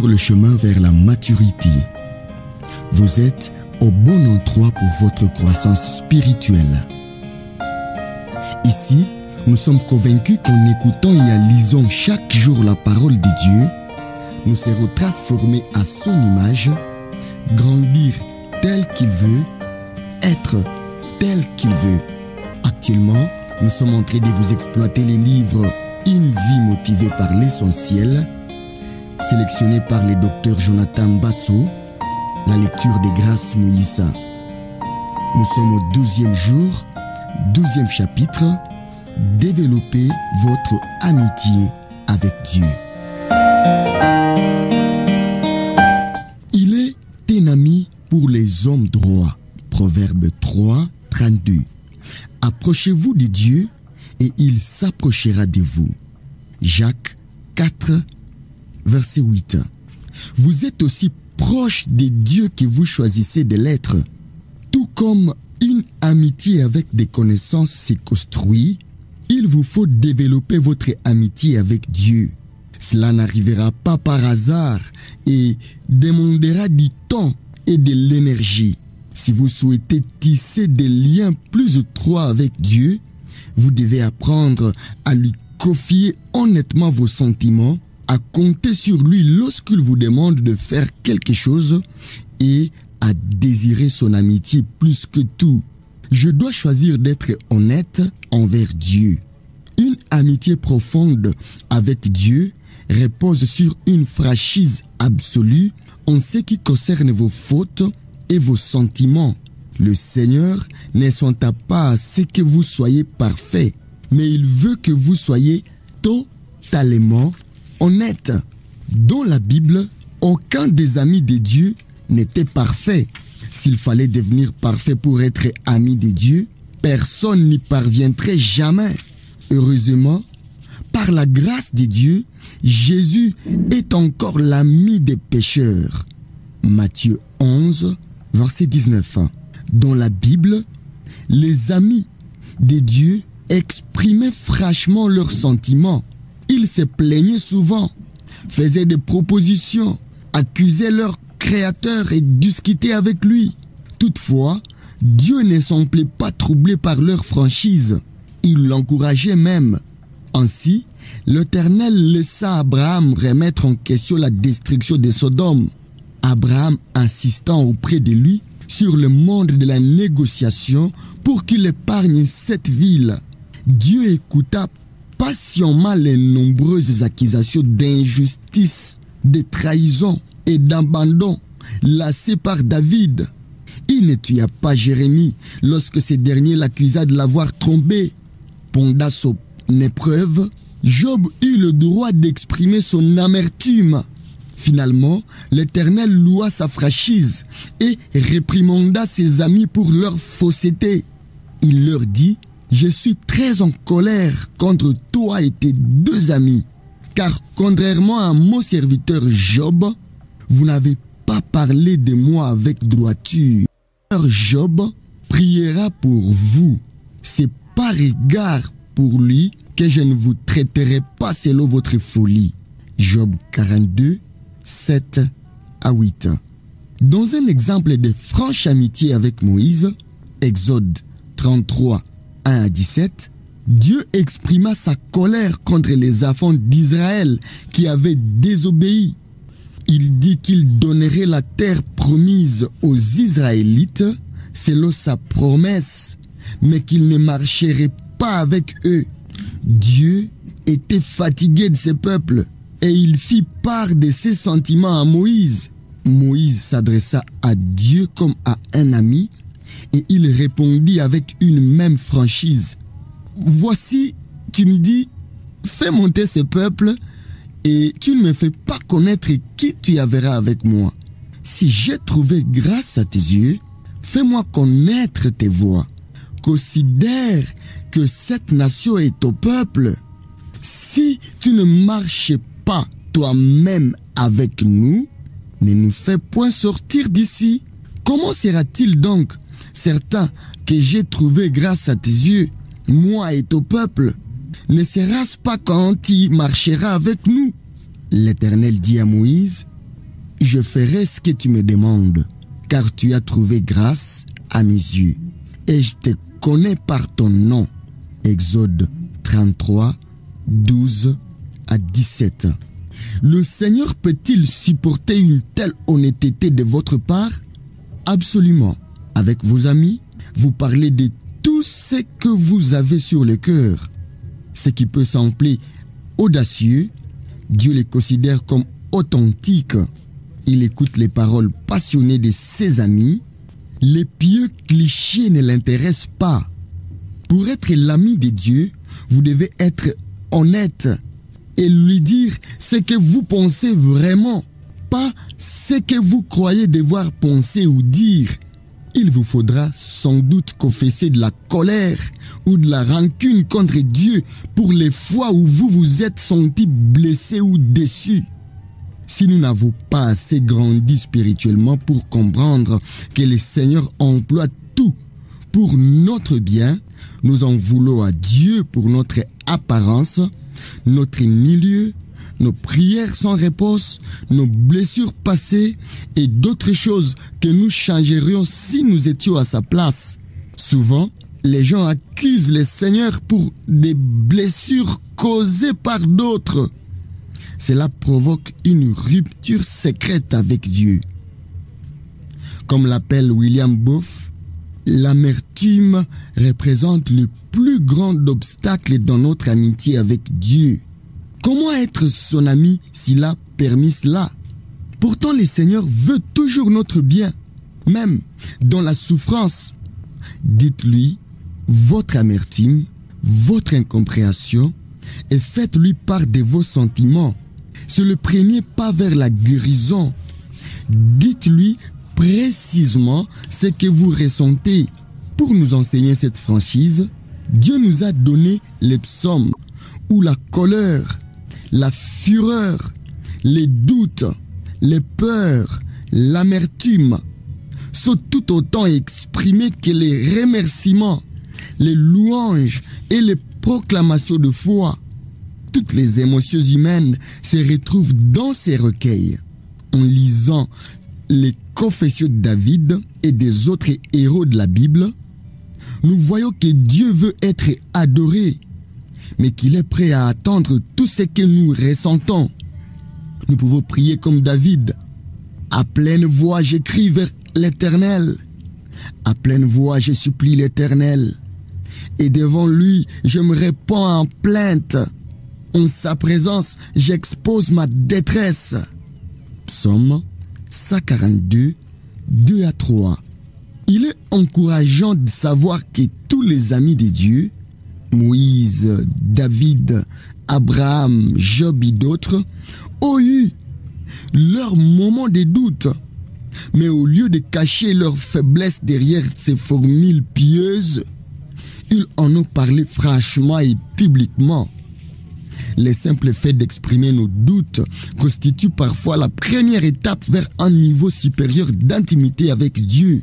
sur le chemin vers la maturité. Vous êtes au bon endroit pour votre croissance spirituelle. Ici, nous sommes convaincus qu'en écoutant et en lisant chaque jour la parole de Dieu, nous serons transformés à son image, grandir tel qu'il veut, être tel qu'il veut. Actuellement, nous sommes en train de vous exploiter les livres « Une vie motivée par l'essentiel » sélectionné par le docteur Jonathan Batso, la lecture des grâces Moïsa. Nous sommes au 12e jour, 12e chapitre, développer votre amitié avec Dieu. Il est un ami pour les hommes droits. Proverbe 3, 32. Approchez-vous de Dieu et il s'approchera de vous. Jacques 4, verset 8. Vous êtes aussi proche de Dieu que vous choisissez de l'être. Tout comme une amitié avec des connaissances se construit, il vous faut développer votre amitié avec Dieu. Cela n'arrivera pas par hasard et demandera du temps et de l'énergie. Si vous souhaitez tisser des liens plus étroits avec Dieu, vous devez apprendre à lui confier honnêtement vos sentiments, à compter sur lui lorsqu'il vous demande de faire quelque chose et à désirer son amitié plus que tout. Je dois choisir d'être honnête envers Dieu. Une amitié profonde avec Dieu repose sur une franchise absolue en ce qui concerne vos fautes et vos sentiments. Le Seigneur ne s'entend pas à ce que vous soyez parfait, mais il veut que vous soyez totalement honnête. Dans la Bible, aucun des amis de Dieu n'était parfait. S'il fallait devenir parfait pour être ami de Dieu, personne n'y parviendrait jamais. Heureusement, par la grâce de Dieu, Jésus est encore l'ami des pécheurs. Matthieu 11, verset 19. Dans la Bible, les amis de Dieu exprimaient franchement leurs sentiments. Ils se plaignaient souvent, faisaient des propositions, accusaient leur Créateur et discutaient avec lui. Toutefois, Dieu ne semblait pas troublé par leur franchise. Il l'encourageait même. Ainsi, l'Éternel laissa Abraham remettre en question la destruction de Sodome. Abraham insistant auprès de lui sur le monde de la négociation pour qu'il épargne cette ville. Dieu écouta patiemment les nombreuses accusations d'injustice, de trahison et d'abandon lancées par David. Il ne tua pas Jérémie lorsque ce dernier l'accusa de l'avoir trompé. Pendant son épreuve, Job eut le droit d'exprimer son amertume. Finalement, l'Éternel loua sa franchise et réprimanda ses amis pour leur fausseté. Il leur dit: je suis très en colère contre toi et tes deux amis, car contrairement à mon serviteur Job, vous n'avez pas parlé de moi avec droiture. Job priera pour vous. C'est par égard pour lui que je ne vous traiterai pas selon votre folie. Job 42, 7 à 8. Dans un exemple de franche amitié avec Moïse, Exode 33, 1 à 17, Dieu exprima sa colère contre les enfants d'Israël qui avaient désobéi. Il dit qu'il donnerait la terre promise aux Israélites selon sa promesse, mais qu'il ne marcherait pas avec eux. Dieu était fatigué de ce peuple et il fit part de ses sentiments à Moïse. Moïse s'adressa à Dieu comme à un ami et il répondit avec une même franchise: voici, tu me dis, fais monter ce peuple et tu ne me fais pas connaître qui tu enverras avec moi. Si j'ai trouvé grâce à tes yeux, fais-moi connaître tes voies. Considère que cette nation est ton peuple. Si tu ne marches pas toi-même avec nous, ne nous fais point sortir d'ici. Comment sera-t-il donc certain que j'ai trouvé grâce à tes yeux, moi et ton peuple? Ne sera-ce pas quand tu marcheras avec nous? L'Éternel dit à Moïse: je ferai ce que tu me demandes, car tu as trouvé grâce à mes yeux, et je te connais par ton nom. Exode 33, 12 à 17. Le Seigneur peut-il supporter une telle honnêteté de votre part? Absolument. Avec vos amis, vous parlez de tout ce que vous avez sur le cœur. Ce qui peut sembler audacieux, Dieu les considère comme authentiques. Il écoute les paroles passionnées de ses amis. Les pieux clichés ne l'intéressent pas. Pour être l'ami de Dieu, vous devez être honnête et lui dire ce que vous pensez vraiment, pas ce que vous croyez devoir penser ou dire. Il vous faudra sans doute confesser de la colère ou de la rancune contre Dieu pour les fois où vous vous êtes senti blessé ou déçu. Si nous n'avons pas assez grandi spirituellement pour comprendre que le Seigneur emploie tout pour notre bien, nous en voulons à Dieu pour notre apparence, notre milieu, nos prières sans réponse, nos blessures passées et d'autres choses que nous changerions si nous étions à sa place. Souvent, les gens accusent le Seigneur pour des blessures causées par d'autres. Cela provoque une rupture secrète avec Dieu. Comme l'appelle William Booth, l'amertume représente le plus grand obstacle dans notre amitié avec Dieu. Comment être son ami s'il a permis cela? Pourtant, le Seigneur veut toujours notre bien, même dans la souffrance. Dites-lui votre amertume, votre incompréhension et faites-lui part de vos sentiments. C'est le premier pas vers la guérison. Dites-lui précisément ce que vous ressentez. Pour nous enseigner cette franchise, Dieu nous a donné les psaumes où la colère, la fureur, les doutes, les peurs, l'amertume sont tout autant exprimés que les remerciements, les louanges et les proclamations de foi. Toutes les émotions humaines se retrouvent dans ces recueils. En lisant les confessions de David et des autres héros de la Bible, nous voyons que Dieu veut être adoré, mais qu'il est prêt à attendre tout ce que nous ressentons. Nous pouvons prier comme David. À pleine voix, j'écris vers l'Éternel. À pleine voix, je supplie l'Éternel. Et devant lui, je me répands en plainte. En sa présence, j'expose ma détresse. Psaume 142, 2 à 3. Il est encourageant de savoir que tous les amis de Dieu, Moïse, David, Abraham, Job et d'autres, ont eu leurs moments de doute. Mais au lieu de cacher leur faiblesse derrière ces formules pieuses, ils en ont parlé franchement et publiquement. Le simple fait d'exprimer nos doutes constitue parfois la première étape vers un niveau supérieur d'intimité avec Dieu.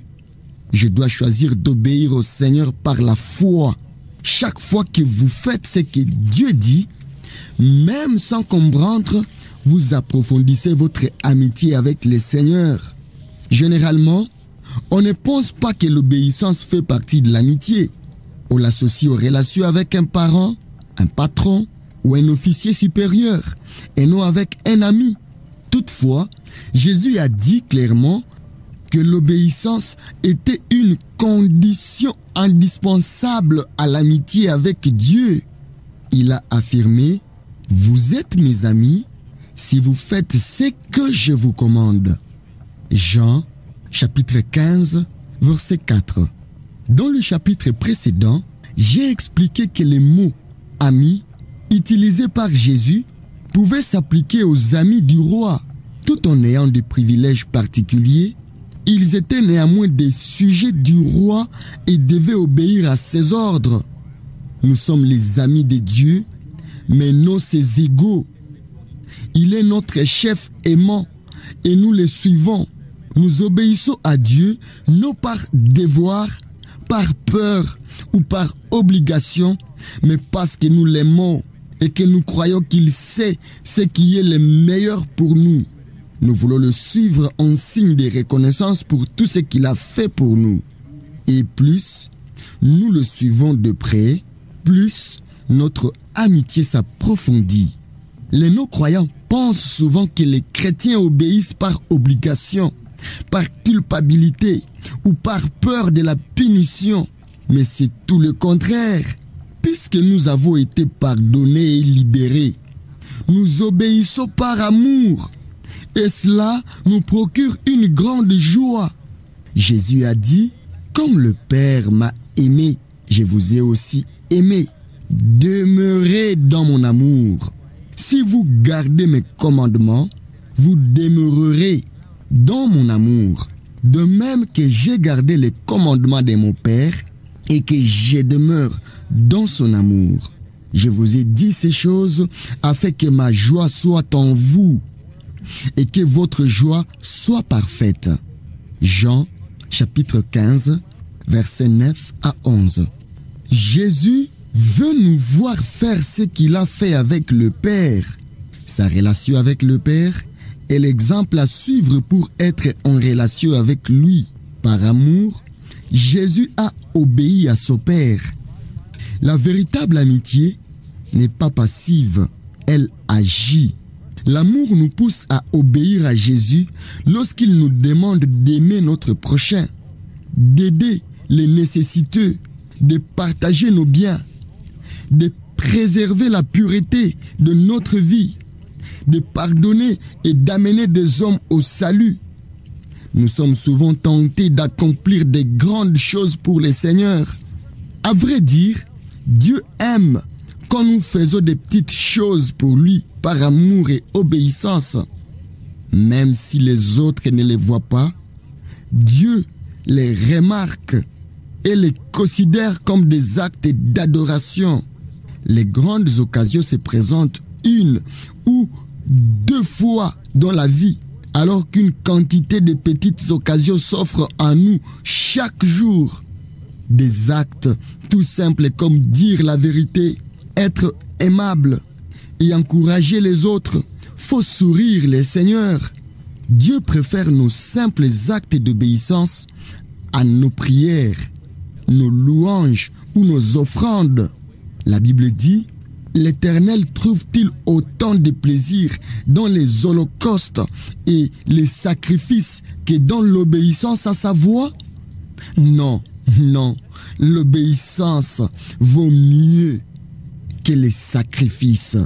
Je dois choisir d'obéir au Seigneur par la foi. Chaque fois que vous faites ce que Dieu dit, même sans comprendre, vous approfondissez votre amitié avec le Seigneur. Généralement, on ne pense pas que l'obéissance fait partie de l'amitié. On l'associe aux relations avec un parent, un patron ou un officier supérieur, et non avec un ami. Toutefois, Jésus a dit clairement que l'obéissance était une condition indispensable à l'amitié avec Dieu. Il a affirmé: « Vous êtes mes amis si vous faites ce que je vous commande. » Jean, chapitre 15, verset 4. Dans le chapitre précédent, j'ai expliqué que les mots « amis » utilisés par Jésus pouvaient s'appliquer aux amis du roi. Tout en ayant des privilèges particuliers, ils étaient néanmoins des sujets du roi et devaient obéir à ses ordres. Nous sommes les amis de Dieu, mais non ses égaux. Il est notre chef aimant et nous le suivons. Nous obéissons à Dieu non par devoir, par peur ou par obligation, mais parce que nous l'aimons et que nous croyons qu'il sait ce qui est le meilleur pour nous. Nous voulons le suivre en signe de reconnaissance pour tout ce qu'il a fait pour nous. Et plus nous le suivons de près, plus notre amitié s'approfondit. Les non-croyants pensent souvent que les chrétiens obéissent par obligation, par culpabilité ou par peur de la punition. Mais c'est tout le contraire. Puisque nous avons été pardonnés et libérés, nous obéissons par amour. Et cela nous procure une grande joie. Jésus a dit, « Comme le Père m'a aimé, je vous ai aussi aimé. Demeurez dans mon amour. Si vous gardez mes commandements, vous demeurerez dans mon amour. De même que j'ai gardé les commandements de mon Père et que je demeure dans son amour. Je vous ai dit ces choses afin que ma joie soit en vous et que votre joie soit parfaite. » Jean chapitre 15, versets 9 à 11. Jésus veut nous voir faire ce qu'il a fait avec le Père. Sa relation avec le Père est l'exemple à suivre pour être en relation avec lui. Par amour, Jésus a obéi à son Père. La véritable amitié n'est pas passive, elle agit. L'amour nous pousse à obéir à Jésus lorsqu'il nous demande d'aimer notre prochain, d'aider les nécessiteux, de partager nos biens, de préserver la pureté de notre vie, de pardonner et d'amener des hommes au salut. Nous sommes souvent tentés d'accomplir des grandes choses pour le Seigneur. À vrai dire, Dieu aime quand nous faisons des petites choses pour lui par amour et obéissance. Même si les autres ne les voient pas, Dieu les remarque et les considère comme des actes d'adoration. Les grandes occasions se présentent une ou deux fois dans la vie, alors qu'une quantité de petites occasions s'offrent à nous chaque jour. Des actes tout simples comme dire la vérité, être aimable et encourager les autres, faut sourire les seigneurs. Dieu préfère nos simples actes d'obéissance à nos prières, nos louanges ou nos offrandes. La Bible dit, l'Éternel trouve-t-il autant de plaisir dans les holocaustes et les sacrifices que dans l'obéissance à sa voix? Non, non, l'obéissance vaut mieux que les sacrifices.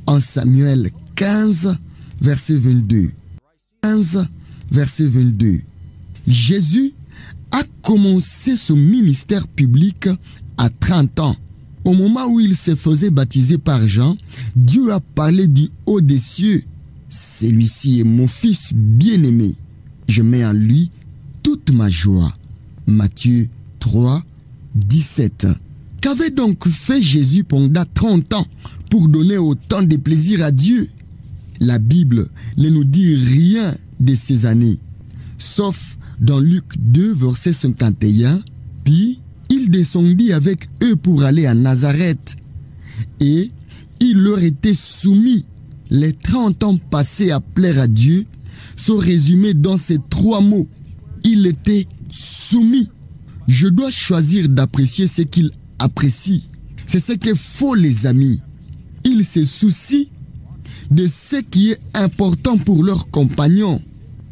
En Samuel 15, verset 22. 15, verset 22. Jésus a commencé son ministère public à 30 ans. Au moment où il se faisait baptiser par Jean, Dieu a parlé du haut des cieux. Celui-ci est mon fils bien-aimé. Je mets en lui toute ma joie. Matthieu 3, 17. Qu'avait donc fait Jésus pendant 30 ans pour donner autant de plaisir à Dieu? La Bible ne nous dit rien de ces années, sauf dans Luc 2, verset 51, puis il descendit avec eux pour aller à Nazareth, et il leur était soumis. Les 30 ans passés à plaire à Dieu sont résumés dans ces 3 mots. Il était soumis. Je dois choisir d'apprécier ce qu'il apprécie. C'est ce qu'il faut, les amis. Ils se soucient de ce qui est important pour leurs compagnons.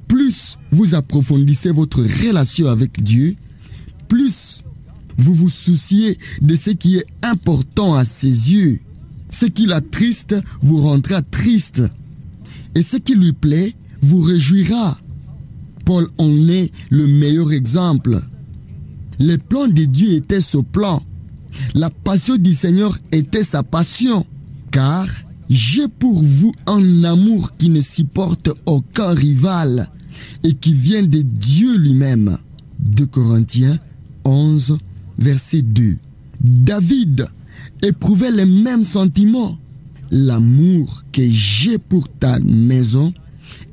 Plus vous approfondissez votre relation avec Dieu, plus vous vous souciez de ce qui est important à ses yeux. Ce qui l'attriste vous rendra triste, et ce qui lui plaît vous réjouira. Paul en est le meilleur exemple. Les plans de Dieu étaient ce plan. La passion du Seigneur était sa passion. Car j'ai pour vous un amour qui ne supporte aucun rival et qui vient de Dieu lui-même. 2 Corinthiens 11, verset 2. David éprouvait les mêmes sentiments. L'amour que j'ai pour ta maison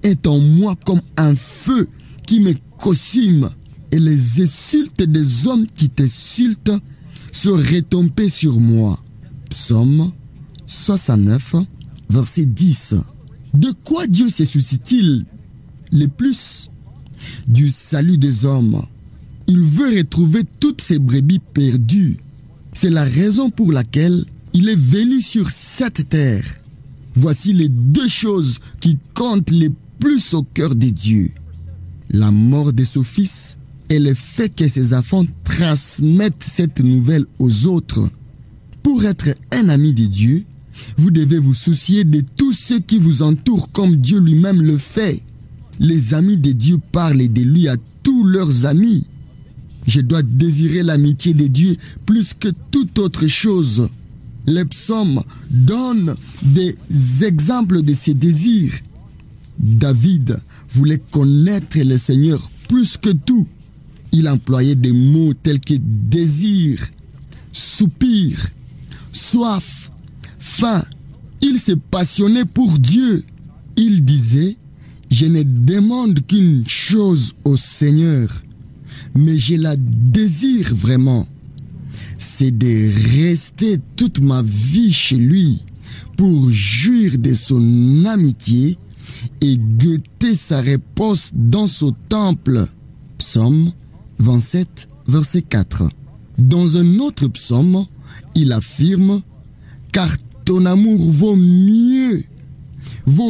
est en moi comme un feu qui me consume, et les insultes des hommes qui t'insultent sont retombées sur moi. Psaume 69, verset 10. De quoi Dieu se soucie-t-il? le plus du salut des hommes. Il veut retrouver toutes ses brebis perdues. C'est la raison pour laquelle il est venu sur cette terre. Voici les deux choses qui comptent le plus au cœur de Dieu: la mort de son fils et le fait que ses enfants transmettent cette nouvelle aux autres. Pour être un ami de Dieu, vous devez vous soucier de tous ceux qui vous entourent comme Dieu lui-même le fait. Les amis de Dieu parlent de lui à tous leurs amis. Je dois désirer l'amitié de Dieu plus que toute autre chose. Les psaumes donnent des exemples de ces désirs. David voulait connaître le Seigneur plus que tout. Il employait des mots tels que désir, soupir, soif, faim. Il se passionnait pour Dieu. Il disait: je ne demande qu'une chose au Seigneur, mais je la désire vraiment. C'est de rester toute ma vie chez lui pour jouir de son amitié et guetter sa réponse dans son temple. Psaume 27, verset 4. Dans un autre psaume, il affirme: car ton amour vaut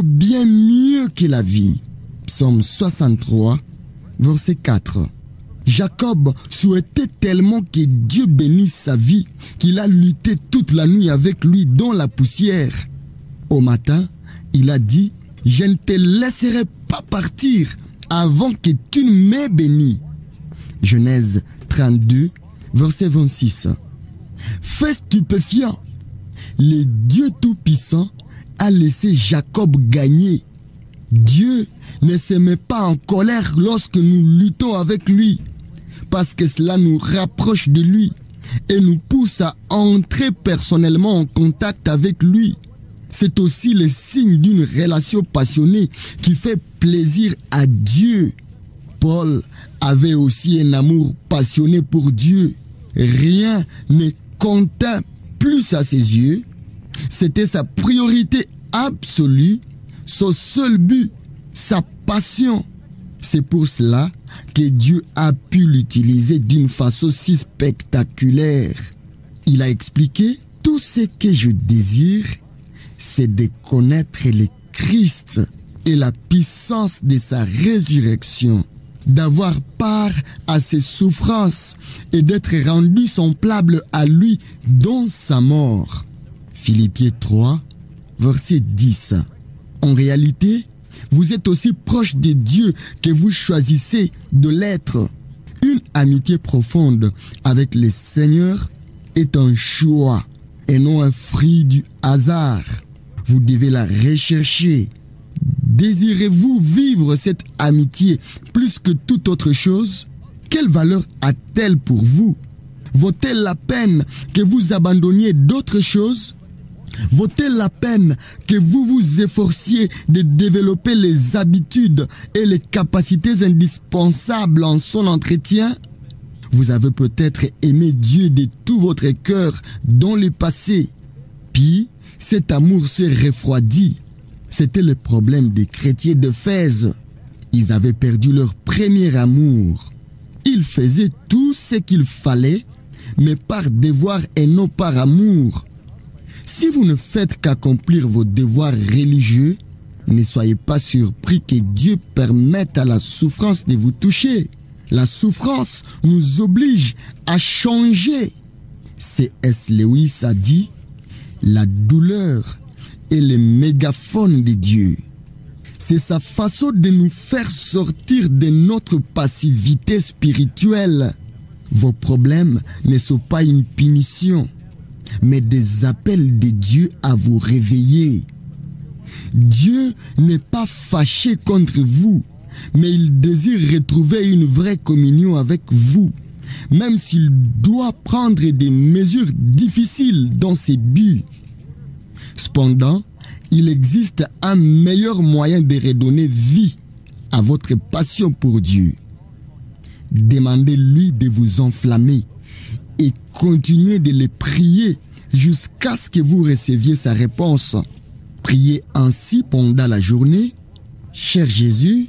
bien mieux que la vie. Psaume 63, verset 4. Jacob souhaitait tellement que Dieu bénisse sa vie qu'il a lutté toute la nuit avec lui dans la poussière. Au matin, il a dit: je ne te laisserai pas partir avant que tu ne m'aies béni. Genèse 32, verset 26. Fait stupéfiant, le Dieu Tout-Puissant a laissé Jacob gagner. Dieu ne se met pas en colère lorsque nous luttons avec lui, parce que cela nous rapproche de lui et nous pousse à entrer personnellement en contact avec lui. C'est aussi le signe d'une relation passionnée qui fait plaisir à Dieu. Paul avait aussi un amour passionné pour Dieu. Rien ne comptait plus à ses yeux. C'était sa priorité absolue, son seul but, sa passion. C'est pour cela que Dieu a pu l'utiliser d'une façon si spectaculaire. Il a expliqué: tout ce que je désire, c'est de connaître le Christ et la puissance de sa résurrection, d'avoir part à ses souffrances et d'être rendu semblable à lui dans sa mort. Philippiens 3, verset 10. En réalité, vous êtes aussi proche de Dieu que vous choisissez de l'être. Une amitié profonde avec le Seigneur est un choix et non un fruit du hasard. Vous devez la rechercher. Désirez-vous vivre cette amitié plus que toute autre chose? Quelle valeur a-t-elle pour vous? Vaut-elle la peine que vous abandonniez d'autres choses? Vaut-elle la peine que vous vous efforciez de développer les habitudes et les capacités indispensables en son entretien? Vous avez peut-être aimé Dieu de tout votre cœur dans le passé. Puis, cet amour s'est refroidi. C'était le problème des chrétiens d'Éphèse. Ils avaient perdu leur premier amour. Ils faisaient tout ce qu'il fallait, mais par devoir et non par amour. Si vous ne faites qu'accomplir vos devoirs religieux, ne soyez pas surpris que Dieu permette à la souffrance de vous toucher. La souffrance nous oblige à changer. C.S. Lewis a dit: la douleur est le mégaphone de Dieu. C'est sa façon de nous faire sortir de notre passivité spirituelle. Vos problèmes ne sont pas une punition, mais des appels de Dieu à vous réveiller. Dieu n'est pas fâché contre vous, mais il désire retrouver une vraie communion avec vous, même s'il doit prendre des mesures difficiles dans ses buts. Cependant, il existe un meilleur moyen de redonner vie à votre passion pour Dieu. Demandez-lui de vous enflammer et continuez de le prier jusqu'à ce que vous receviez sa réponse. Priez ainsi pendant la journée: Cher Jésus,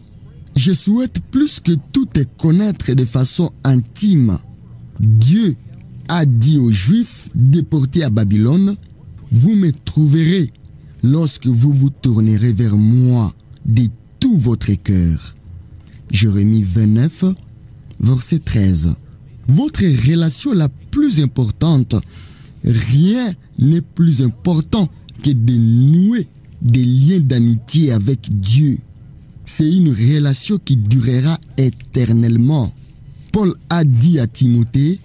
Je souhaite plus que tout te connaître de façon intime. Dieu a dit aux Juifs déportés à Babylone, vous me trouverez lorsque vous vous tournerez vers moi de tout votre cœur. Jérémie 29, verset 13. Votre relation la plus importante, rien n'est plus important que de nouer des liens d'amitié avec Dieu. C'est une relation qui durera éternellement. Paul a dit à Timothée,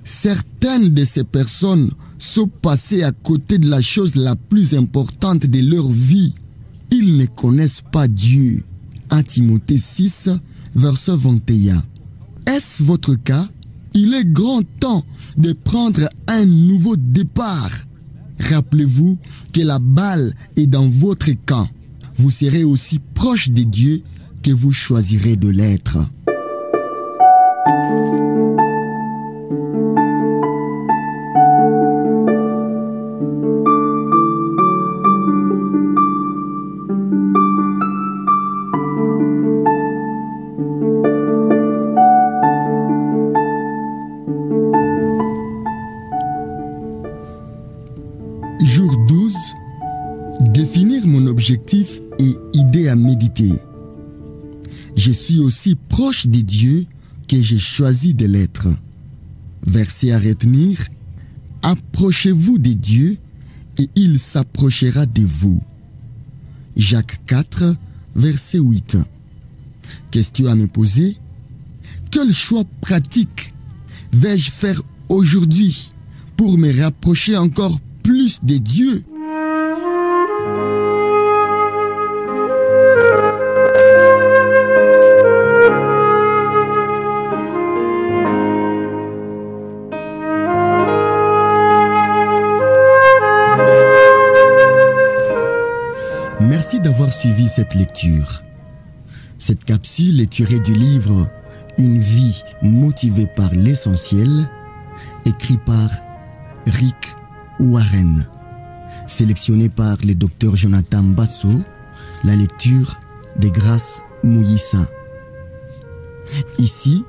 certaines de ces personnes sont passées à côté de la chose la plus importante de leur vie. Ils ne connaissent pas Dieu. 1 Timothée 6, verset 21. Est-ce votre cas? Il est grand temps de prendre un nouveau départ. Rappelez-vous que la balle est dans votre camp. Vous serez aussi proche de Dieu que vous choisirez de l'être. Jour 12. Définir mon objectif et idée à méditer. Je suis aussi proche de Dieu que j'ai choisi de l'être. Verset à retenir. Approchez-vous de Dieu et il s'approchera de vous. Jacques 4, verset 8. Question à me poser. Quel choix pratique vais-je faire aujourd'hui pour me rapprocher encore plus de Dieu? Merci d'avoir suivi cette lecture. Cette capsule est tirée du livre Une vie motivée par l'essentiel, écrit par Rick Warren. Sélectionné par le docteur Jonathan Batso, la lecture de Grâce Mouyissa. Ici,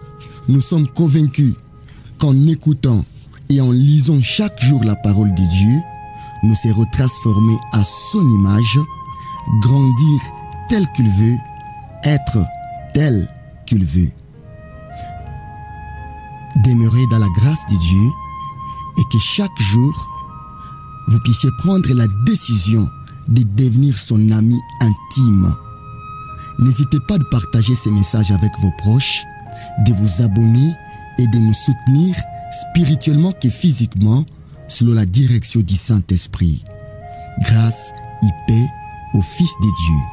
nous sommes convaincus qu'en écoutant et en lisant chaque jour la parole de Dieu, nous serons transformés à son image, grandir tel qu'il veut, être tel qu'il veut. Demeurez dans la grâce de Dieu et que chaque jour, vous puissiez prendre la décision de devenir son ami intime. N'hésitez pas de partager ces messages avec vos proches, de vous abonner et de nous soutenir spirituellement que physiquement selon la direction du Saint-Esprit. Grâce et paix au Fils de Dieu.